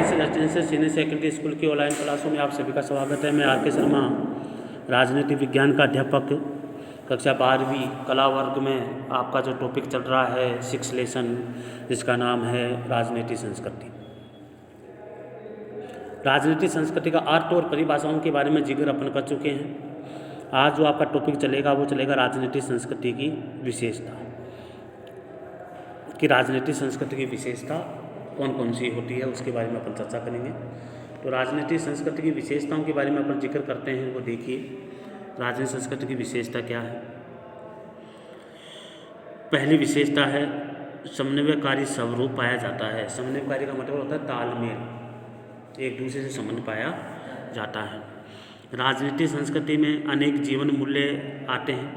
Residential senior secondary school की online क्लासों में आप सभी का स्वागत है। मैं आर.के. शर्मा, राजनीति विज्ञान का अध्यापक, कक्षा 12वीं कला वर्ग में आपका जो टॉपिक चल रहा है 6 लेसन, जिसका नाम है राजनीति संस्कृति। राजनीति संस्कृति का अर्थ और परिभाषाओं के बारे में जिक्र अपन कर चुके हैं। आज जो आपका टॉपिक चलेगा वो चलेगा राजनीति संस्कृति की विशेषता, कि राजनीति संस्कृति की विशेषता कौन कौन सी होती है उसके बारे में अपन चर्चा करेंगे। तो राजनीतिक संस्कृति की विशेषताओं के बारे में अपन जिक्र करते हैं, वो देखिए राजनीतिक संस्कृति की विशेषता क्या है। पहली विशेषता है समन्वयकारी स्वरूप पाया जाता है। समन्वयकारी का मतलब होता है तालमेल, एक दूसरे से संबंध पाया जाता है। राजनीतिक संस्कृति में अनेक जीवन मूल्य आते हैं।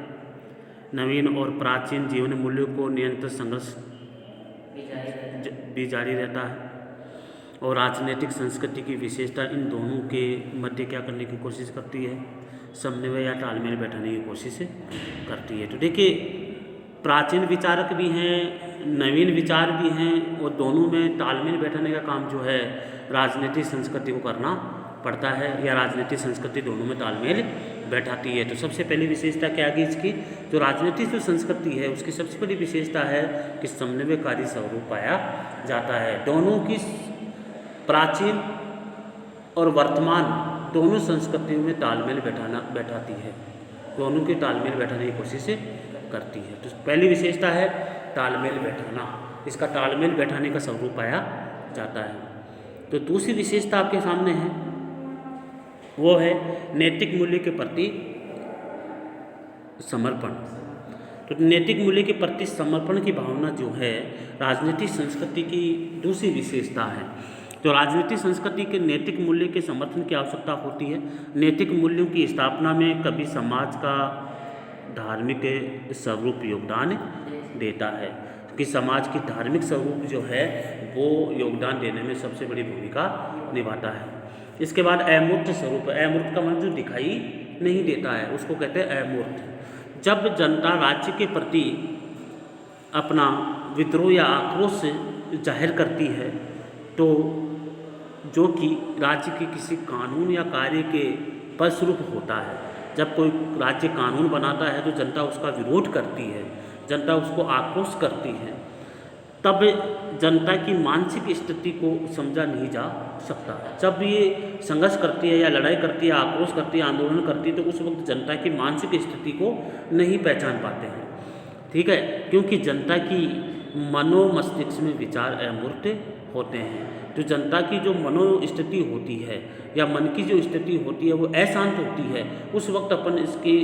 नवीन और प्राचीन जीवन मूल्यों को नियंत्रित संघर्ष भी जारी रहता है। और राजनीतिक संस्कृति की विशेषता इन दोनों के मध्य क्या करने की कोशिश करती है, समन्वय या तालमेल बैठाने की कोशिश करती है। तो देखिए प्राचीन विचारक भी हैं, नवीन विचार भी हैं, और दोनों में तालमेल बैठाने का काम जो है राजनीतिक संस्कृति को करना पड़ता है, या राजनीतिक संस्कृति दोनों में तालमेल बैठाती है। तो सबसे पहली विशेषता क्या है इसकी, जो राजनीतिक जो संस्कृति है उसकी सबसे बड़ी विशेषता है कि समन्वयकारी स्वरूप पाया जाता है। दोनों की प्राचीन और वर्तमान दोनों संस्कृतियों में तालमेल बैठाती है, दोनों की तालमेल बैठाने की कोशिश करती है। तो पहली विशेषता है तालमेल बैठाना, इसका तालमेल बैठाने का स्वरूप पाया जाता है। तो दूसरी विशेषता आपके सामने है, वो है नैतिक मूल्य के प्रति समर्पण। तो नैतिक मूल्य के प्रति समर्पण की भावना जो है राजनीतिक संस्कृति की दूसरी विशेषता है। तो राजनीतिक संस्कृति के नैतिक मूल्य के समर्थन की आवश्यकता होती है। नैतिक मूल्यों की स्थापना में कभी समाज का धार्मिक स्वरूप योगदान देता है, कि समाज की धार्मिक स्वरूप जो है वो योगदान देने में सबसे बड़ी भूमिका निभाता है। इसके बाद अमूर्त स्वरूप, अमूर्त का मतलब जो दिखाई नहीं देता है उसको कहते हैं अमूर्त। जब जनता राज्य के प्रति अपना विद्रोह या आक्रोश जाहिर करती है, तो जो कि राज्य के किसी कानून या कार्य के फलस्वरूप होता है। जब कोई राज्य कानून बनाता है तो जनता उसका विरोध करती है, जनता उसको आक्रोश करती है, तब जनता की मानसिक स्थिति को समझा नहीं जा सकता। जब ये संघर्ष करती है या लड़ाई करती है, आक्रोश करती है, आंदोलन करती है, तो उस वक्त जनता की मानसिक स्थिति को नहीं पहचान पाते हैं, ठीक है, क्योंकि जनता की मनोमस्तिष्क में विचार अमूर्त होते हैं। तो जनता की जो मनोस्थिति होती है या मन की जो स्थिति होती है वो अशांत होती है, उस वक्त अपन इसके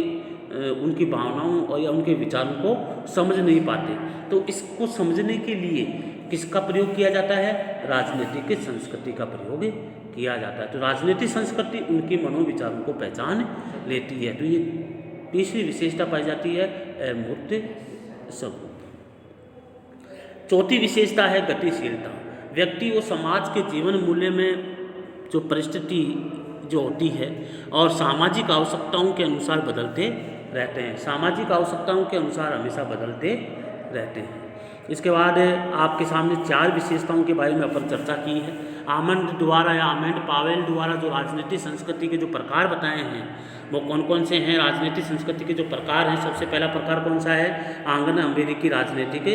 उनकी भावनाओं और या उनके विचारों को समझ नहीं पाते। तो इसको समझने के लिए किसका प्रयोग किया जाता है, राजनीतिक संस्कृति का प्रयोग किया जाता है। तो राजनीतिक संस्कृति उनके मनोविचारों को पहचान लेती है। तो ये तीसरी विशेषता पाई जाती है अमूर्त स्वरूप। चौथी विशेषता है गतिशीलता। व्यक्ति और समाज के जीवन मूल्य में जो परिस्थिति जो होती है और सामाजिक आवश्यकताओं के अनुसार बदलते रहते हैं, सामाजिक आवश्यकताओं के अनुसार हमेशा बदलते रहते हैं। इसके बाद आपके सामने 4 विशेषताओं के बारे में अपन चर्चा की है। आमंड द्वारा या आमंड पावेल द्वारा जो राजनीतिक संस्कृति के जो प्रकार बताए हैं वो कौन कौन से हैं। राजनीतिक संस्कृति के जो प्रकार हैं, सबसे पहला प्रकार कौन सा है, आंग्ल अमेरिकी राजनीतिक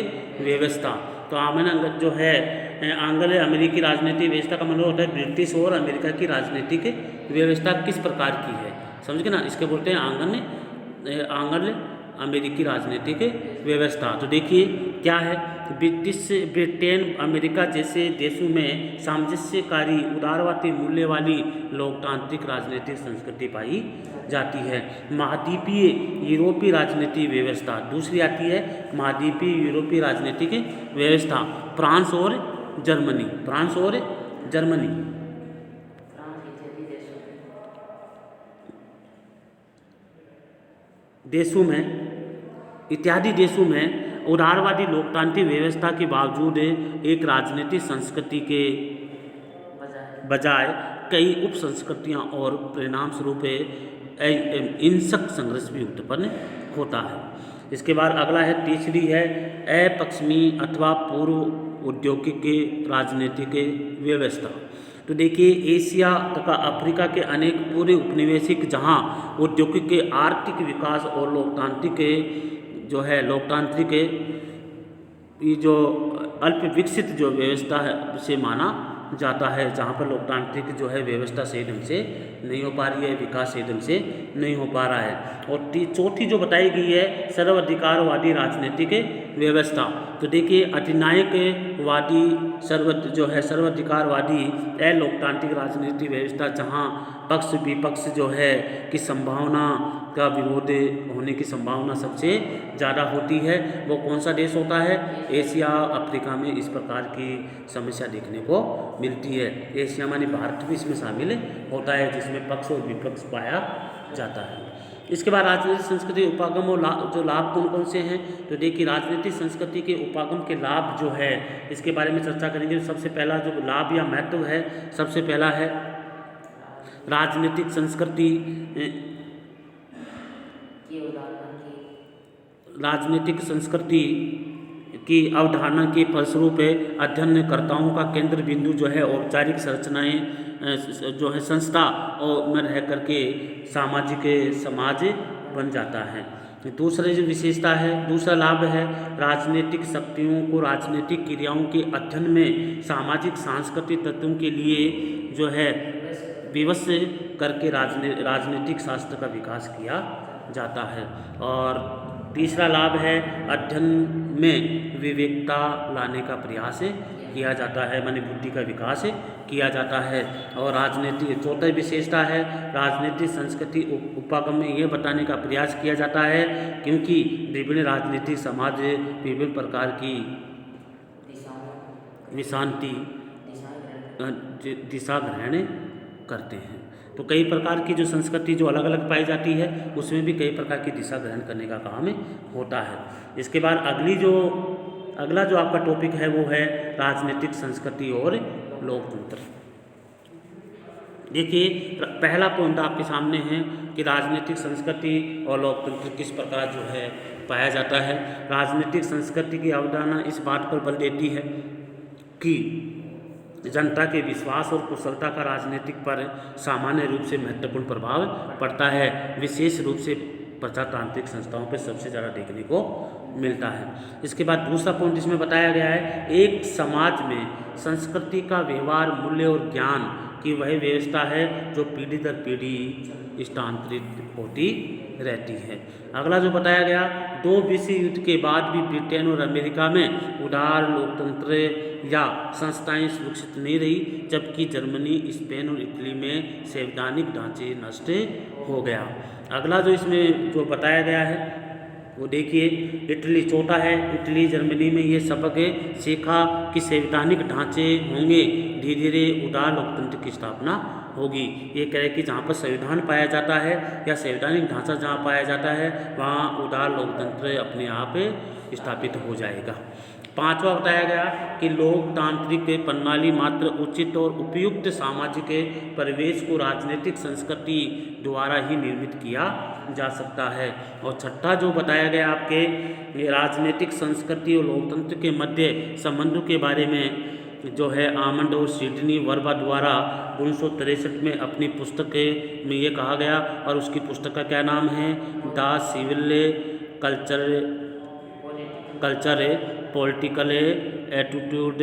व्यवस्था। तो आंग्ल जो है आंग्ल अमेरिकी राजनीतिक व्यवस्था का मतलब होता है ब्रिटिश और अमेरिका की राजनीतिक व्यवस्था किस प्रकार की है, समझ गए ना, इसके बोलते हैं आंग्ल अमेरिकी राजनीतिक व्यवस्था। तो देखिए क्या है, ब्रिटेन अमेरिका जैसे देशों में सामंजस्यकारी उदारवादी मूल्य वाली लोकतांत्रिक राजनीतिक संस्कृति पाई जाती है। महाद्वीपीय यूरोपीय राजनीतिक व्यवस्था दूसरी आती है, महाद्वीपीय यूरोपीय राजनीतिक व्यवस्था फ्रांस और जर्मनी देशों में इत्यादि देशों में उदारवादी लोकतांत्रिक व्यवस्था के बावजूद एक राजनीतिक संस्कृति के बजाय कई उप संस्कृतियाँ और परिणाम स्वरूप हिंसक संघर्ष भी उत्पन्न होता है। इसके बाद अगला है, तीसरी है अपश्चिमी अथवा पूर्व औद्योगिक राजनीतिक व्यवस्था। तो देखिए एशिया तथा अफ्रीका के अनेक पूरे उपनिवेशिक जहाँ औद्योगिक के आर्थिक विकास और लोकतांत्रिक ये जो अल्प विकसित जो व्यवस्था है से माना जाता है, जहाँ पर लोकतांत्रिक जो है व्यवस्था सही ढंग से नहीं हो पा रही है, विकास सही ढंग से नहीं हो पा रहा है। और चौथी जो बताई गई है सर्वाधिकारवादी राजनीतिक व्यवस्था। तो देखिए अधिनायकवादी सर्वाधिकारवादी लोकतांत्रिक राजनीतिक व्यवस्था जहाँ पक्ष विपक्ष जो है की संभावना का विरोध होने की संभावना सबसे ज़्यादा होती है, वो कौन सा देश होता है? एशिया अफ्रीका में इस प्रकार की समस्या देखने को मिलती है। एशिया मानी भारत भी इसमें शामिल होता है, जिसमें पक्ष और विपक्ष पाया जाता है। इसके बाद राजनीतिक संस्कृति उपागम और जो लाभ कौन कौन से हैं? तो देखिए राजनीतिक संस्कृति के उपागम के लाभ जो है इसके बारे में चर्चा करेंगे। सबसे पहला जो लाभ या महत्व है, सबसे पहला है राजनीतिक संस्कृति की अवधारणा के फलस्वरूप अध्ययनकर्ताओं का केंद्र बिंदु जो है औपचारिक संरचनाएं जो है संस्था और में रह करके समाज बन जाता है। दूसरी जो विशेषता है, दूसरा लाभ है राजनीतिक शक्तियों को राजनीतिक क्रियाओं के अध्ययन में सामाजिक सांस्कृतिक तत्वों के लिए जो है विवश करके राजनीतिक शास्त्र का विकास किया जाता है। और तीसरा लाभ है अध्ययन में विवेकता लाने का प्रयास किया जाता है, माने बुद्धि का विकास किया जाता है। और राजनीतिक चौथा विशेषता है राजनीतिक संस्कृति उपागम में ये बताने का प्रयास किया जाता है क्योंकि विभिन्न राजनीतिक समाज विभिन्न प्रकार की विशांति दिशा ग्रहण करते हैं। तो कई प्रकार की जो संस्कृति जो अलग अलग पाई जाती है उसमें भी कई प्रकार की दिशा ग्रहण करने का काम होता है। इसके बाद अगला जो आपका टॉपिक है वो है राजनीतिक संस्कृति और लोकतंत्र। देखिए पहला पॉइंट आपके सामने है कि राजनीतिक संस्कृति और लोकतंत्र किस प्रकार जो है पाया जाता है। राजनीतिक संस्कृति की अवधारणा इस बात पर बल देती है कि जनता के विश्वास और कुशलता का राजनीतिक पर सामान्य रूप से महत्वपूर्ण प्रभाव पड़ता है, विशेष रूप से प्रजातांत्रिक संस्थाओं पर सबसे ज़्यादा देखने को मिलता है। इसके बाद दूसरा पॉइंट इसमें बताया गया है एक समाज में संस्कृति का व्यवहार मूल्य और ज्ञान की वह व्यवस्था है जो पीढ़ी दर पीढ़ी स्थानांतरित होती रहती है। अगला जो बताया गया 2 विश्व युद्ध के बाद भी ब्रिटेन और अमेरिका में उदार लोकतंत्र या संस्थाएं सुरक्षित नहीं रही, जबकि जर्मनी स्पेन और इटली में संवैधानिक ढांचे नष्ट हो गया। अगला जो इसमें जो बताया गया है वो देखिए इटली चौथा है इटली जर्मनी में ये सबक सीखा कि संवैधानिक ढांचे होंगे, धीरे धीरे उदार लोकतंत्र की स्थापना होगी। ये कह रहे कि जहाँ पर संविधान पाया जाता है या संवैधानिक ढांचा जहाँ पाया जाता है वहाँ उदार लोकतंत्र अपने आप स्थापित हो जाएगा। पांचवा बताया गया कि लोकतांत्रिक प्रणाली मात्र उचित और उपयुक्त सामाजिक परिवेश को राजनीतिक संस्कृति द्वारा ही निर्मित किया जा सकता है। और छठा जो बताया गया आपके राजनीतिक संस्कृति और लोकतंत्र के मध्य संबंधों के बारे में जो है आमंड और सिडनी वर्बा द्वारा 1963 में अपनी पुस्तक में ये कहा गया। और उसकी पुस्तक का क्या नाम है? The civil culture political attitude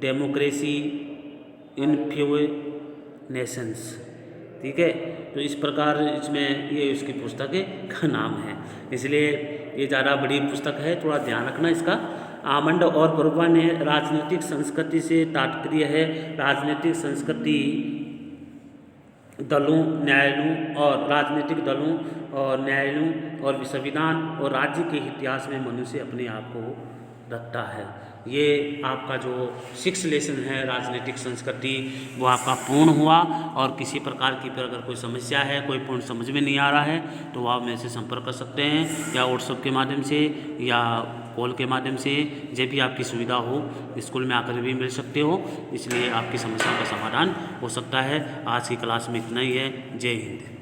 democracy in few nations. ठीक है, तो इस प्रकार इसमें ये उसकी पुस्तक का नाम है, इसलिए ये ज़्यादा बड़ी पुस्तक है, थोड़ा ध्यान रखना इसका। आमंड और वर्बा ने राजनीतिक संस्कृति से तात्पर्य है राजनीतिक संस्कृति दलों न्यायालयों और राजनीतिक दलों और न्यायालयों और संविधान और राज्य के इतिहास में मनुष्य अपने आप को रखता है। ये आपका जो 6 लेसन है राजनीतिक संस्कृति वो आपका पूर्ण हुआ। और किसी प्रकार की अगर कोई समस्या है, कोई पॉइंट समझ में नहीं आ रहा है तो आप मेरे से संपर्क कर सकते हैं या व्हाट्सएप के माध्यम से या कॉल के माध्यम से, जब भी आपकी सुविधा हो स्कूल में आकर भी मिल सकते हो, इसलिए आपकी समस्या का समाधान हो सकता है। आज की क्लास में इतना ही है। जय हिंद।